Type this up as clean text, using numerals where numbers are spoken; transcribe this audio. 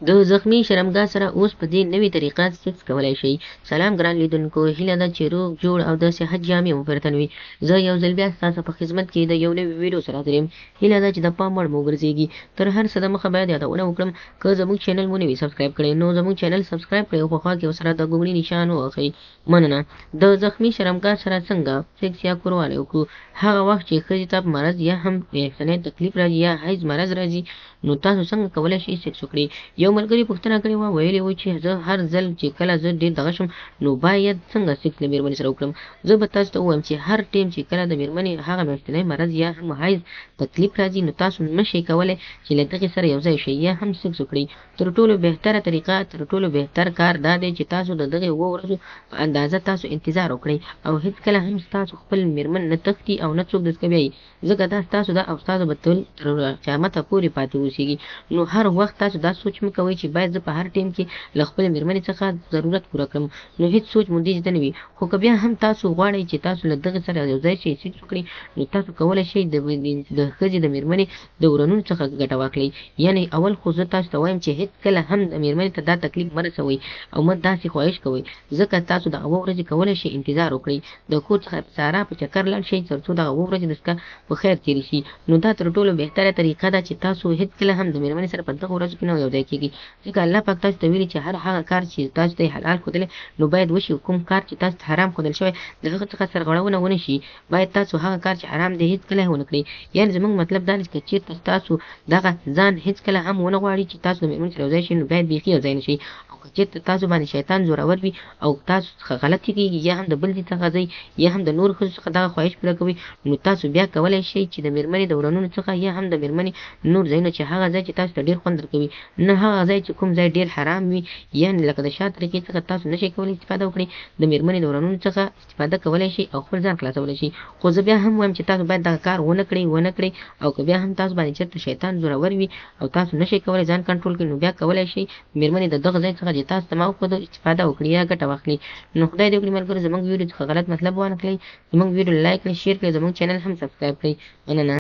د زخمي شرمګاه سره اوس په دې نوې طریقه سیکس کولی شئ. سلام ګران لیدونکو، هیله ده چې روغ جوړ او د صحت جامې مو پرتن وي. زه یو ځل بیا ستاسو په خدمت کې د یو نوي ویډیو سره حاضر یم. هیله ده چې د پام وړ مو وګرځېږي. تر هر څه دمخه باید یادونه وکړم، که زموږ چینل مو نه وي سبسکرایب کړی نو زموږ چینل سبسکرایب کړئ او په خوا کې ورسره د ګوګړي نشان ووهئ. مننه. د زخمي شرمګاه سره څنګه سیکس یا کوروالی وکړو؟ هغه وخت چې ښځې ته مرض یا هم یخنۍ تکلیف راځي یا حیض مرض راځي، نو تاسو څنګه کولی شئ سیکس وکړئ؟ یو ملګري پوښتنه کړې وه، ویلي و چې زه هر ځل چې کله زه ډېر دغه شم نو باید څنګه سیکس له مېرمنې سره وکړم. زه به تاسو ته ووایم چې هر ټیم چې کله د مېرمنې هغه میاشتنی مرض یا هم حیض تکلیف راځي، نو تاسو نشئ کولی چې له دغې سره یوځای شئ یا هم سیکس وکړئ. تر ټولو بهتره طریقه، تر ټولو بهتر کار دا دی چې تاسو د دغې 7 ورځو په اندازه تاسو انتظار وکړئ او هېڅکله هم ستاسو خپل مېرمن نه تښتي او نه څوک دستکوي، ځکه دا ستاسو ده او ستاسو به تل تر قیامته پورې پاتې اوسېږي. نو هر وخت تاسو دا سوچ مه کوئ چې باید زه په هر ټیم کې له خپلې مېرمنې څخه ضرورت پوره کړم، نو هېڅ سوچ مو دې زده نه وي. خو که بیا هم تاسو غواړئ چې تاسو له دغې سره یوځای شئ، سیکس وکړئ، نو تاسو کولی شئ د ښځې د مېرمنې د ورنونو څخه ګټه واخلئ. یعنې اول خو زه تاسو ته وایم چې هېڅکله هم د مېرمنې ته دا تکلیف مه رسوئ او مه داسې خواهش کوئ، ځکه تاسو دغه 7 ورځې کولی شئ انتظار وکړئ. د کور څخه په سارا په چکر لاړ شئ تر څو دغه 7 ورځې دسکه په خیر تېرې شي. نو دا تر ټولو بهتره طریقه ده چې تاسو هېڅکله هم د مېرمنې سره په دغو ورځو کې نه یوځای کېږئ، ځکه الله پاک تاسو ته ویلي چې هر هغه کار چې تاسو ته یې حلال ښودلی نو باید وشي. کوم کار چې تاسو ته حرام ښودل شوی د هغه څخه سرغړونه ونه شي، باید تاسو هغه کار چې حرام دی هېڅکله ونه کړئ. یعنې زموږ مطلب دا دی چې که چېرته تاسو دغه ځان هېڅکله هم ونه غواړئ چې تاسو د مېرمنې سره یوځای شئ، نو باید بیخي یوځای نه شئ. او که چېرته تاسو باندې شیطان زورور وي او تاسو څخه غلطي کېږي یا هم د بل ځای څخه ځئ یا هم د نورو ښځو څخه دغه خواهش پوره کوئ، نو تاسو بیا کولی شئ چې د مېرمنې د ورنونو څخه یا هم د مېرمنې نور ځایونه چې هغه ځای چې تاسو ته ډېر خوند درکوي، نه هغه ځای چې کوم ځای ډېر حرام وي، یعنې لکه د شا طریقې څخه تاسو نشئ کولی استفاده وکړئ. د مېرمنې د ورنونو څخه استفاده کولی شئ او خپل ځان خلاصولی شئ. خو زه بیا هم وایم چې تاسو باید دغه کار ونه کړئ. او که بیا هم تاسو باندې چېرته شیطان زورور وي او تاسو نشئ کولی ځان کنټرول کړئ، نو بیا کولی شئ مېرمنې د دغه ځای څخه چې تاسو ته ما وښودو استفاده وکړئ یا ګټه واخلئ. نو خدای دې وکړي ملګرو زموږ ویډیو څخه غلط مطلب وانه کړئ. زموږ ویډیو لایک کړئ، شیر کړئ، زموږ چینل هم سبسکرایب کړئ. مننه.